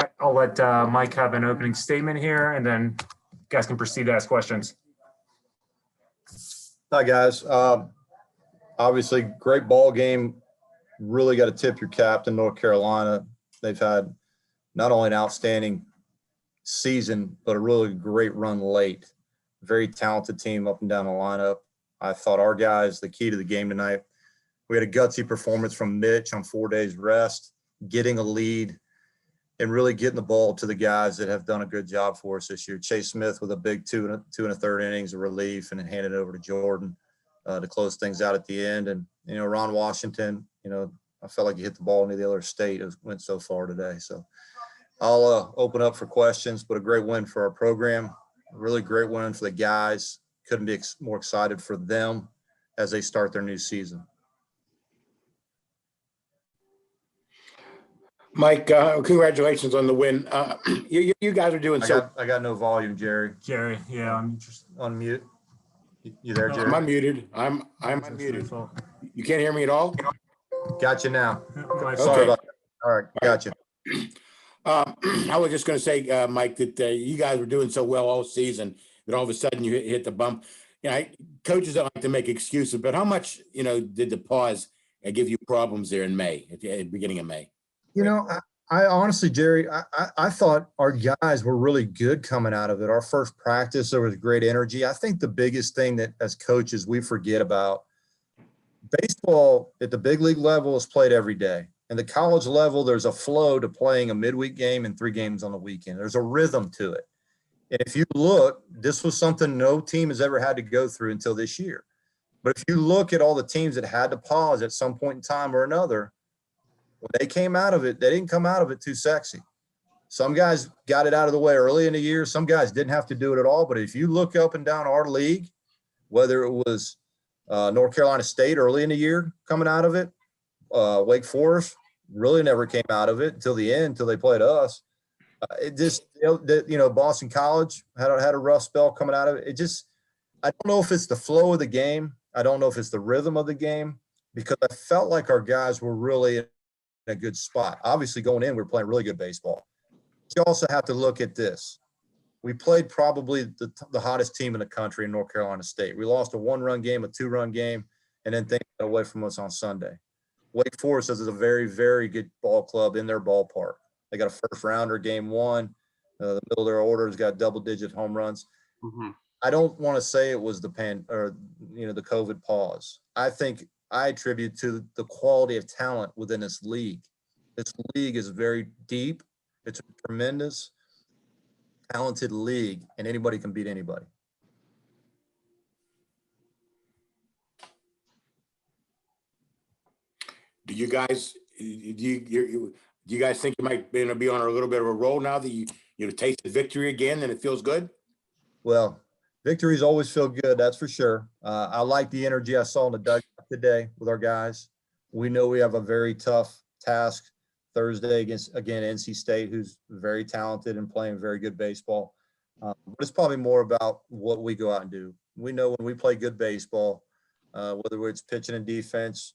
right, I'll let Mike have an opening statement here, and then you guys can proceed to ask questions. Hi, guys. Obviously, great ball game. Really got to tip your cap to North Carolina. They've had not only an outstanding season, but a really great run late. Very talented team up and down the lineup. I thought our guys, the key to the game tonight, we had a gutsy performance from Mitch on 4 days rest, getting a lead and really getting the ball to the guys that have done a good job for us this year. Chase Smith with a big two and a third innings of relief, and then handed it over to Jordan to close things out at the end. And, Ron Washington, I felt like he hit the ball into the other state. It went so far today. So I'll open up for questions, but a great win for our program. A really great win for the guys. Couldn't be more excited for them as they start their new season. Mike, congratulations on the win. You guys are doing I got no volume, Jerry. Jerry, yeah, I'm just Unmute. You there, Jerry? I'm unmuted. I'm unmuted. You can't hear me at all? Got you now. Okay. Sorry about that. All right, got you. I was just going to say, Mike, that you guys were doing so well all season that all of a sudden you hit the bump. Coaches don't like to make excuses, but how much, did the pause give you problems there in May, at the beginning of May? I honestly, Jerry, I thought our guys were really good coming out of it. Our first practice, there was great energy. I think the biggest thing that as coaches we forget about, baseball at the big league level is played every day. And the college level, there's a flow to playing a midweek game and 3 games on the weekend. There's a rhythm to it. And if you look, this was something no team has ever had to go through until this year. But if you look at all the teams that had to pause at some point in time or another, when they came out of it, they didn't come out of it too sexy. Some guys got it out of the way early in the year. Some guys didn't have to do it at all. But if you look up and down our league, whether it was North Carolina State early in the year coming out of it, Wake Forest really never came out of it until the end, until they played us. It just, Boston College had a rough spell coming out of it. I don't know if it's the flow of the game. I don't know if it's the rhythm of the game, because I felt like our guys were really in a good spot. Obviously, going in, we're playing really good baseball. But you also have to look at this. We played probably the hottest team in the country in North Carolina State. We lost a 1-run game, a 2-run game, and then things got away from us on Sunday. Wake Forest is a very, very good ball club in their ballpark. They got a first rounder game 1. The middle of their order has got double-digit home runs. Mm-hmm. I don't want to say it was the COVID pause. I think I attribute to the quality of talent within this league. This league is very deep. It's a tremendous, talented league, and anybody can beat anybody. Do you guys think you might be on a little bit of a roll now that you tasted victory again and it feels good? Well, victories always feel good, that's for sure. I like the energy I saw in the dugout today with our guys. We know we have a very tough task Thursday against, again, NC State, who's very talented and playing very good baseball. But it's probably more about what we go out and do. We know when we play good baseball, whether it's pitching and defense,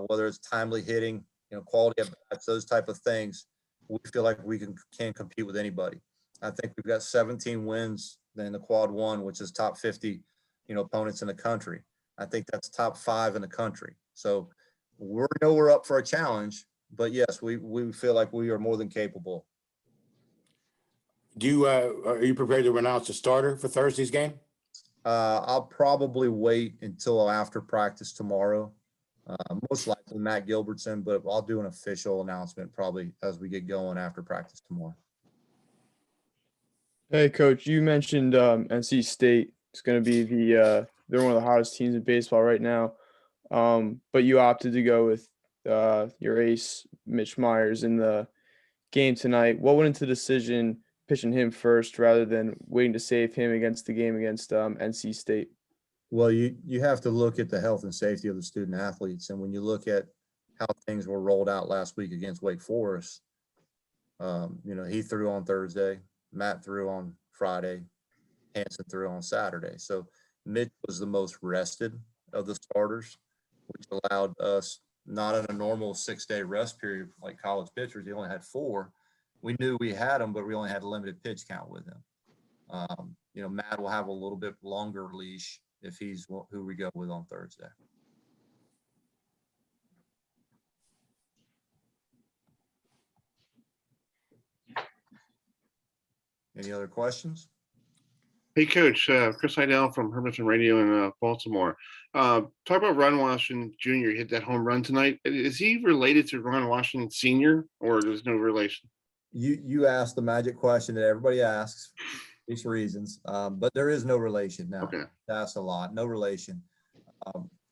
whether it's timely hitting, quality of bats, those type of things, we feel like we can compete with anybody. I think we've got 17 wins in the quad 1, which is top 50, opponents in the country. I think that's top 5 in the country. So we're up for a challenge, but yes, we feel like we are more than capable. Are you prepared to announce a starter for Thursday's game? I'll probably wait until after practice tomorrow. Most likely Matt Gilbertson, but I'll do an official announcement probably as we get going after practice tomorrow. Hey, Coach, you mentioned NC State. It's going to be they're one of the hottest teams in baseball right now. But you opted to go with your ace, Mitch Myers, in the game tonight. What went into the decision pitching him first rather than waiting to save him against the game against NC State? Well, you have to look at the health and safety of the student athletes. And when you look at how things were rolled out last week against Wake Forest, he threw on Thursday, Matt threw on Friday, Hanson threw on Saturday. So Mitch was the most rested of the starters, which allowed us, not in a normal 6-day rest period like college pitchers, he only had 4. we knew we had him, but we only had a limited pitch count with him. Matt will have a little bit longer leash if he's who we go with on Thursday. Any other questions? Hey, Coach, Chris Heidel from Hermanson Radio in Baltimore. Talk about Ron Washington Jr. hit that home run tonight. Is he related to Ron Washington Sr., or there's no relation? You asked the magic question that everybody asks for these reasons, but there is no relation now. Okay. That's a lot. No relation.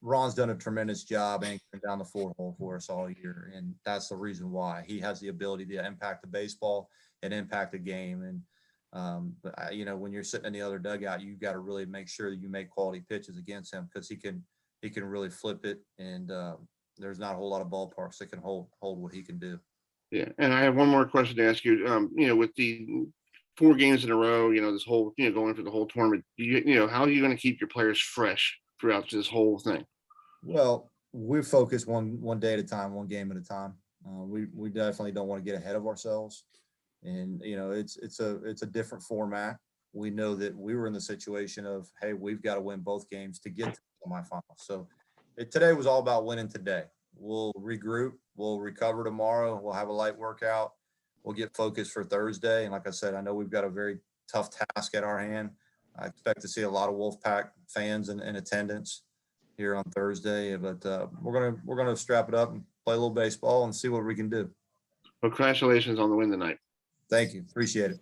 Ron's done a tremendous job anchoring down the 4-hole for us all year, and that's the reason why. He has the ability to impact the baseball and impact the game. And when you're sitting in the other dugout, you've got to really make sure that you make quality pitches against him, because he can really flip it, and there's not a whole lot of ballparks that can hold what he can do. Yeah, and I have one more question to ask you. With the 4 games in a row, this whole, going for the whole tournament, how are you going to keep your players fresh throughout this whole thing? Well, we focus one day at a time, one game at a time. We definitely don't want to get ahead of ourselves. And, it's a different format. We know that we were in the situation of, hey, we've got to win both games to get to the semifinals. So today was all about winning today. We'll regroup. We'll recover tomorrow. We'll have a light workout. We'll get focused for Thursday. And like I said, I know we've got a very tough task at our hand. I expect to see a lot of Wolfpack fans in attendance here on Thursday, but we're gonna strap it up and play a little baseball and see what we can do. Well, congratulations on the win tonight. Thank you. Appreciate it.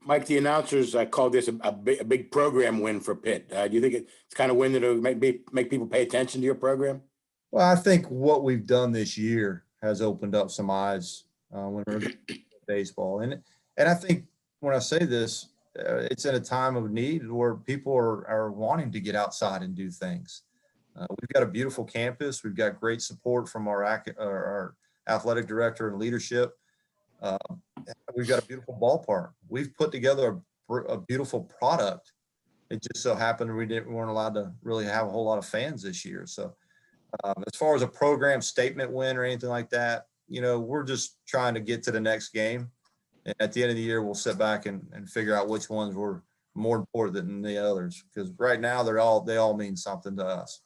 Mike, the announcers called this a big program win for Pitt. Do you think it's kind of win that will make people pay attention to your program? Well, I think what we've done this year has opened up some eyes when we're baseball, and I think when I say this, it's in a time of need where people are wanting to get outside and do things. We've got a beautiful campus. We've got great support from our athletic director and leadership. We've got a beautiful ballpark. We've put together a beautiful product. It just so happened we weren't allowed to really have a whole lot of fans this year. So as far as a program statement win or anything like that, we're just trying to get to the next game. And at the end of the year, we'll sit back and figure out which ones were more important than the others, because right now they all mean something to us.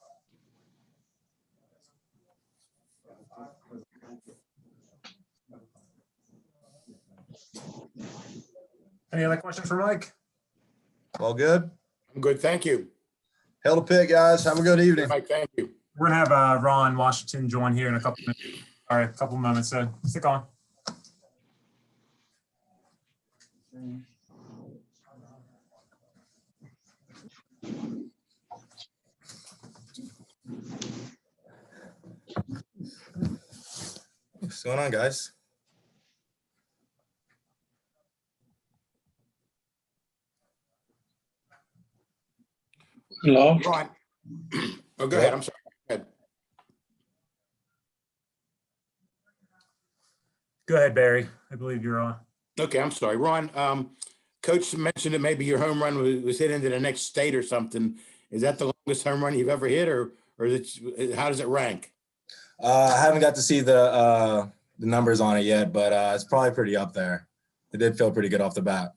Any other questions for Mike? All good? I'm good, thank you. Hell to Pitt, guys. Have a good evening. Mike, thank you. We're gonna have Ron Washington join here in a couple minutes. All right, a couple moments. So stick on. What's going on, guys? Hello. Ron. Oh, go ahead. I'm sorry. Go ahead. Go ahead, Barry. I believe you're on. Okay, I'm sorry. Ron, Coach mentioned that maybe your home run was hit into the next state or something. Is that the longest home run you've ever hit, or how does it rank? I haven't got to see the numbers on it yet, but it's probably pretty up there. It did feel pretty good off the bat.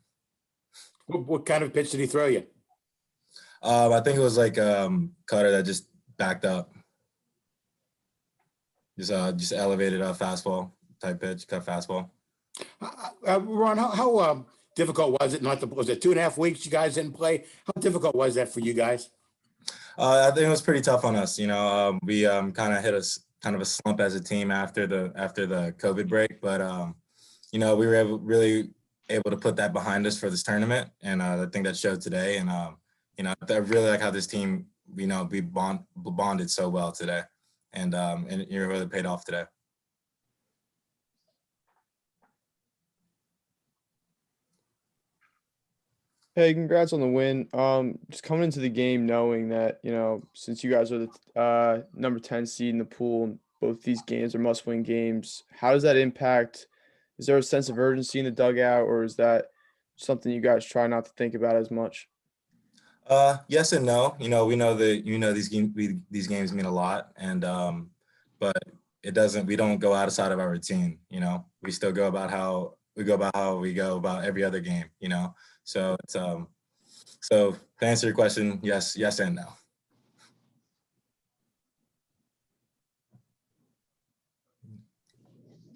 What kind of pitch did he throw you? I think it was like cutter that just backed up. Just elevated fastball type pitch, cut fastball. Ron, how difficult was it? Was it 2.5 weeks you guys didn't play? How difficult was that for you guys? I think it was pretty tough on us. We kind of hit a slump as a team after the COVID break, but we were really able to put that behind us for this tournament, and I think that showed today. And I really like how this team, we bonded so well today, and it really paid off today. Hey, congrats on the win. Just coming into the game knowing that, since you guys are the number 10 seed in the pool, and both these games are must-win games, how does that impact? Is there a sense of urgency in the dugout, or is that something you guys try not to think about as much? Yes and no. We know that these games mean a lot, and but we don't go outside of our routine, you know. We still go about how we go about every other game, you know. So it's so to answer your question, yes and no.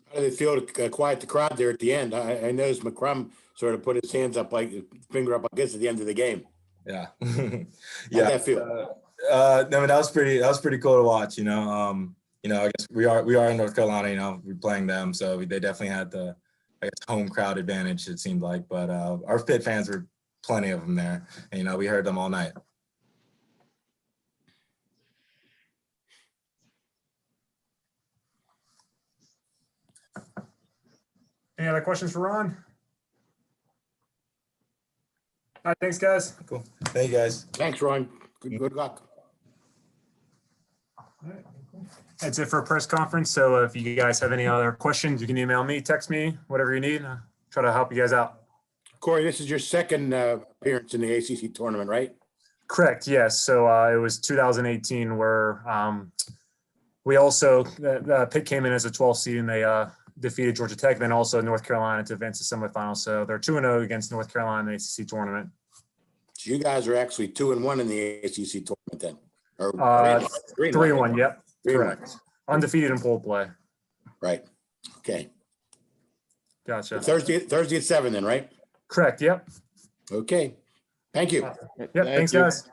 How did it feel to quiet the crowd there at the end? I noticed McCrum sort of put his hands up, like finger up, I guess, at the end of the game. Yeah. How'd Yeah. that feel? I mean, that was pretty cool to watch, you know. You know, I guess we are in North Carolina, you know, we're playing them, so they definitely had the, I guess, home crowd advantage, it seemed like. But our Pitt fans were plenty of them there, and you know, we heard them all night. Any other questions for Ron? All right, thanks, guys. Cool. Thank you, guys. Thanks, Ron. Good luck. That's it for a press conference. So if you guys have any other questions, you can email me, text me, whatever you need. I'll try to help you guys out. Corey, this is your second appearance in the ACC tournament, right? Correct. Yes. So it was 2018 where we also Pitt came in as a 12th seed and they defeated Georgia Tech, then also North Carolina to advance to semifinals. So they're 2-0 against North Carolina in the ACC tournament. So you guys are actually 2-1 in the ACC tournament then. Or 3-1. Yep. 3-1. Correct. Undefeated in pool play. Right. Okay. Gotcha. Thursday at 7 then, right? Correct. Yep. Okay. Thank you. Yep. Thanks, you. guys.